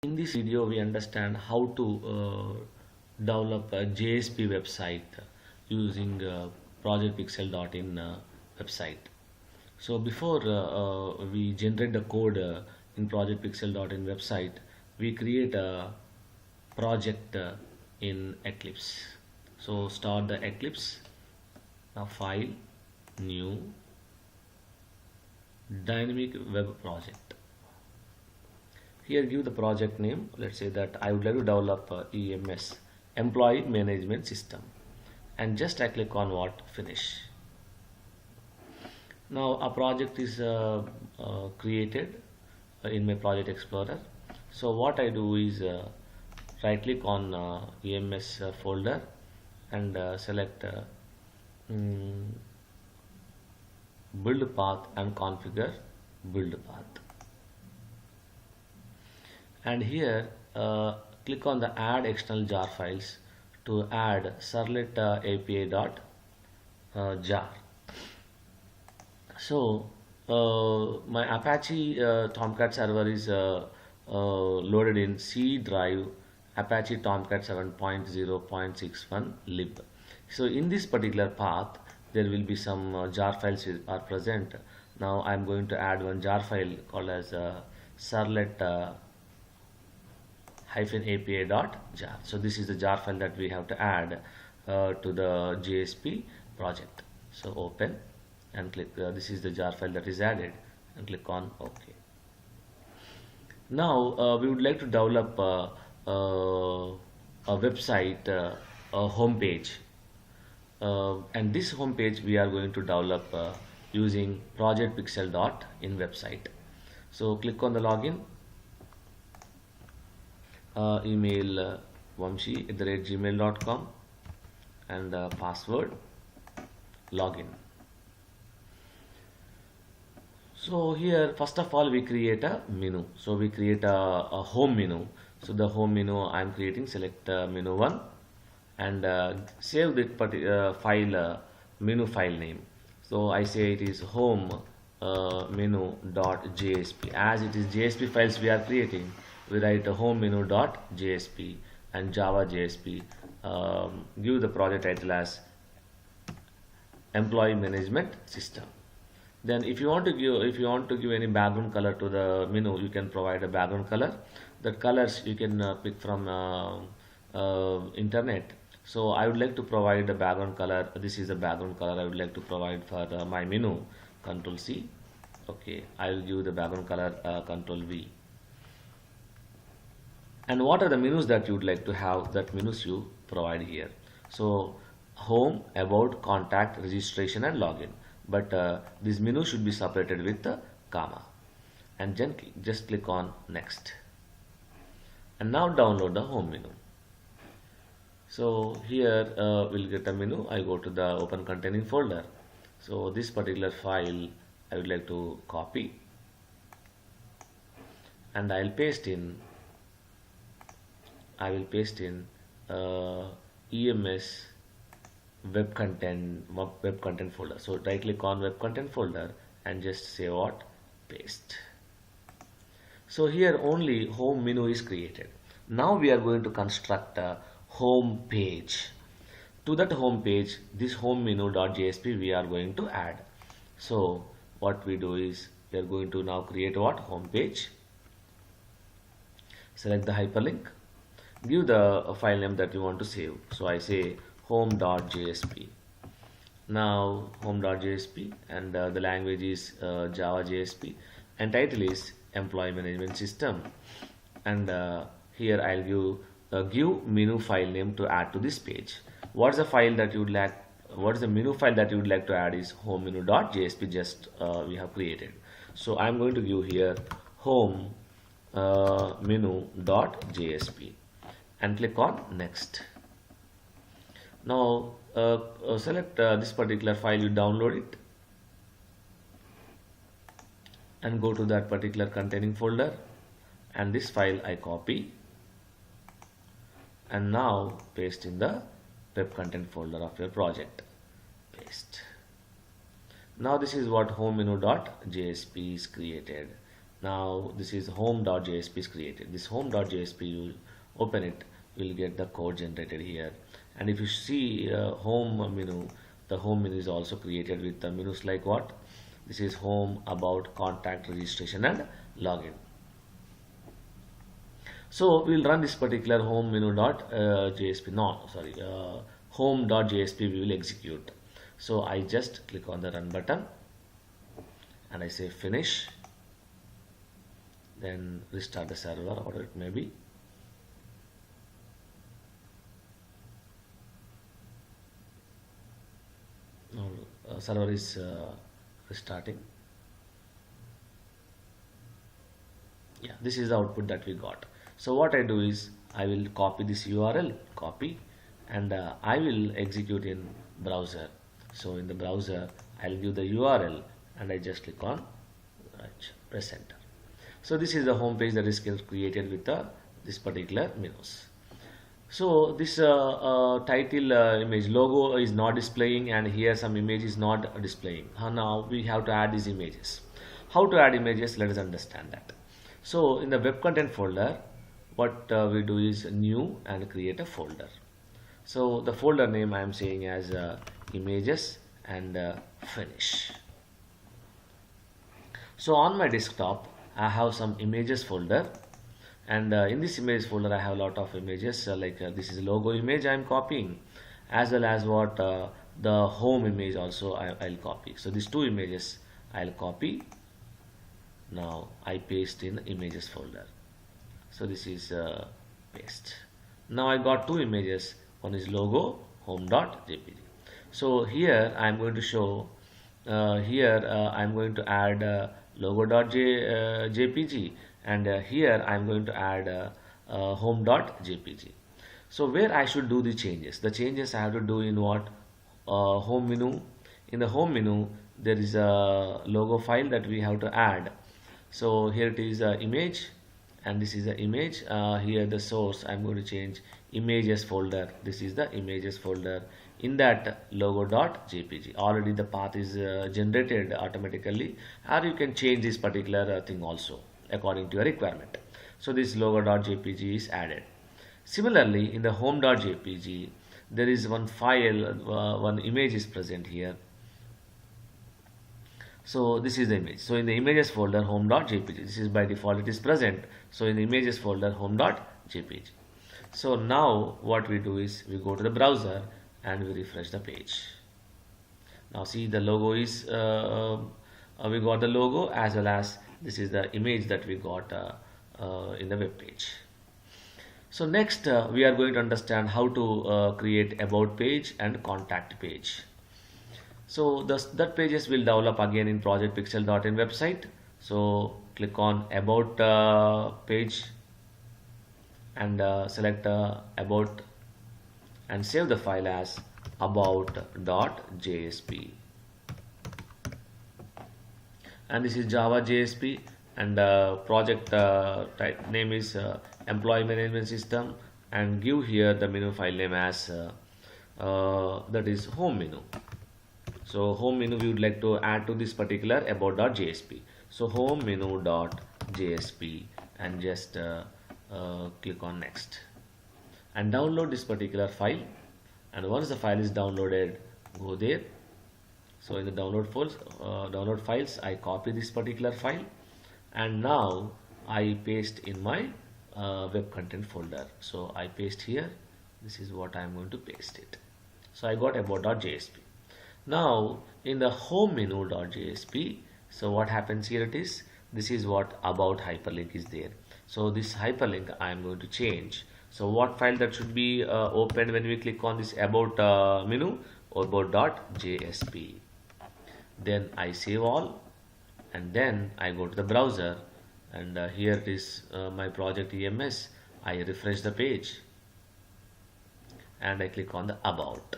In this video, we understand how to develop a JSP website using projectpixel.in website. So before we generate the code in projectpixel.in website, we create a project in Eclipse. So start the Eclipse, now file, new, dynamic web project. Here give the project name. Let's say that I would like to develop EMS, Employee Management System, and just I click on what, finish. Now a project is created in my project explorer. So what I do is right click on EMS folder and select build path and configure build path. And here click on the add external jar files to add Servlet API.jar. So my Apache Tomcat server is loaded in C drive Apache Tomcat 7.0.61 lib. So in this particular path there will be some jar files are present. Now I am going to add one jar file called as Servlet -api.jar. So this is the jar file that we have to add to the JSP project. So open and click, this is the jar file that is added, and click on OK. Now we would like to develop a website, a home page, and this home page we are going to develop using projectpixel.in website. So click on the login, email vamshi@gmail.com and password, login. So here first of all we create a menu. So we create a home menu. So the home menu I am creating, select menu 1 and save that file, menu file name. So I say it is home menu.jsp. As it is JSP files we are creating, we write home menu.jsp and Java JSP. Give the project title as Employee Management System. Then if you want to give any background color to the menu, you can provide a background color. The colors you can pick from internet. So I would like to provide a background color. This is the background color I would like to provide for my menu. Control C. Okay, I will give the background color Control V. And what are the menus that you would like to have? That menus you provide here. So home, about, contact, registration and login. But this menu should be separated with the comma. And then just click on next. And now download the home menu. So here we'll get a menu. I go to the open containing folder. So this particular file I would like to copy and I'll paste in. I will paste in EMS web content folder. So right click on web content folder and just say what, paste. So here only home menu is created. Now we are going to construct a home page. To that home page, this home menu.jsp we are going to add. So what we do is we are going to now create what, home page. Select the hyperlink. Give the file name that you want to save. So I say home.jsp. Now home.jsp and the language is Java JSP and title is Employee Management System. And here I'll give menu file name to add to this page. What's the file that you would like? What is the menu file that you would like to add is home menu.jsp, just we have created. So I'm going to give here home menu.jsp. And click on next. Now select this particular file, you download it and go to that particular containing folder, and this file I copy and now paste in the web content folder of your project. Paste. Now this is what home menu.jsp is created. Now this is home.jsp is created. This home.jsp, you open it, you will get the code generated here. And if you see home menu, the home menu is also created with the menus like what? This is home, about, contact, registration and login. So we will run this particular home menu.jsp, no, sorry, home.jsp we will execute. So I just click on the run button and I say finish, then restart the server, or it may be. No, server is restarting. Yeah, this is the output that we got. So what I do is I will copy this URL, copy, and I will execute in browser. So in the browser I'll give the URL and I just click on press enter. So this is the home page that is created with this particular menus. So this title image logo is not displaying, and here some image is not displaying. Now we have to add these images. How to add images? Let us understand that. So in the web content folder, what we do is new and create a folder. So the folder name I am saying as images and finish. So on my desktop I have some images folder, and in this image folder I have a lot of images this is logo image I am copying, as well as what the home image also I'll copy. So these two images I'll copy. Now I paste in images folder. So this is paste. Now I got two images. One is logo, home.jpg. So here I am going to show I am going to add logo.jpg, and here I am going to add home.jpg. So where I should do the changes? The changes I have to do in what? Home menu. In the home menu there is a logo file that we have to add. So here it is image, and this is the image. Here the source I am going to change images folder. This is the images folder. In that logo.jpg, already the path is generated automatically, or you can change this particular thing also according to your requirement. So this logo.jpg is added. Similarly, in the home.jpg there is one file, one image is present here. So this is the image. So in the images folder home.jpg, this is by default it is present. So in the images folder home.jpg. So now what we do is we go to the browser and we refresh the page. Now see, the logo is we got the logo, as well as this is the image that we got in the web page. So next we are going to understand how to create about page and contact page. So that pages will develop again in projectpixel.in website. So click on about page and select about and save the file as about.jsp, and this is Java JSP, and project type name is employee management system, and give here the menu file name as that is home menu. So home menu we would like to add to this particular about.jsp. So home menu.jsp, and just click on next and download this particular file. And once the file is downloaded, go there. So in the download files I copy this particular file, and now I paste in my web content folder. So I paste here. This is what I am going to paste it. So I got about.jsp. Now in the home menu.jsp, so what happens here, it is this is what about hyperlink is there. So this hyperlink I am going to change. So what file that should be opened when we click on this about menu? About.jsp. Then I save all, and then I go to the browser, and here it is my project EMS. I refresh the page and I click on the about.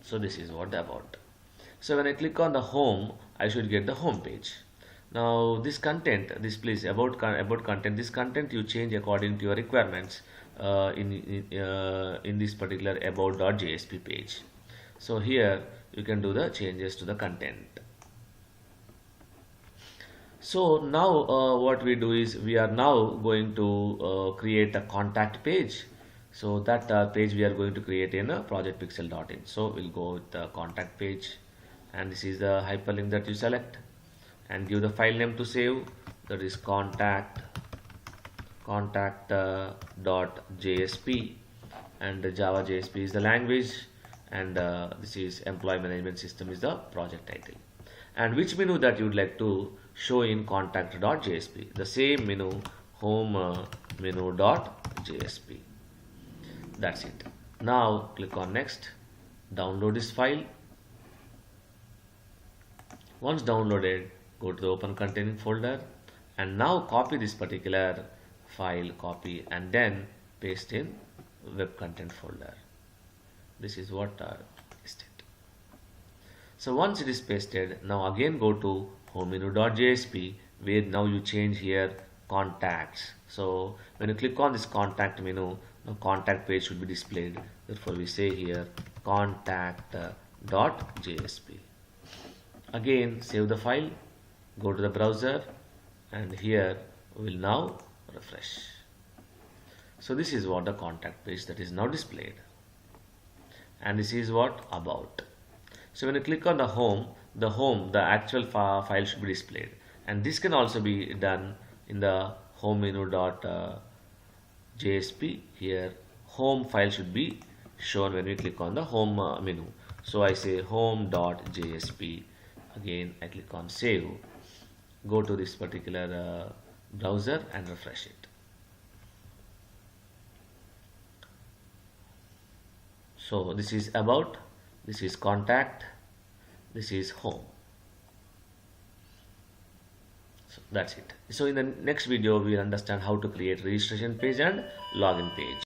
So this is what the about. So when I click on the home, I should get the home page. Now this content, this please about content, this content you change according to your requirements in this particular about.jsp page. So here you can do the changes to the content. So now what we do is we are now going to create a contact page. So that page we are going to create in a projectpixel.in. So we'll go with the contact page, and this is the hyperlink that you select, and give the file name to save, that is contact.jsp, and the Java JSP is the language, and this is employee management system is the project title, and which menu that you would like to show in contact.jsp, the same menu, home menu.jsp. That's it. Now click on next, download this file. Once downloaded, go to the open containing folder, and now copy this particular file, copy, and then paste in web content folder. This is what is it. So once it is pasted, now again go to home menu.jsp, where now you change here contacts. So when you click on this contact menu, the contact page should be displayed. Therefore we say here contact.jsp. Again save the file, go to the browser, and here we will now refresh. So this is what the contact page that is now displayed, and this is what about. So when you click on the home, the actual file should be displayed, and this can also be done in the home menu.jsp. Here home file should be shown when we click on the home menu. So I say home.jsp. Again I click on save, go to this particular browser and refresh it. So this is about, this is contact, this is home. So that's it. So in the next video we will understand how to create registration page and login page.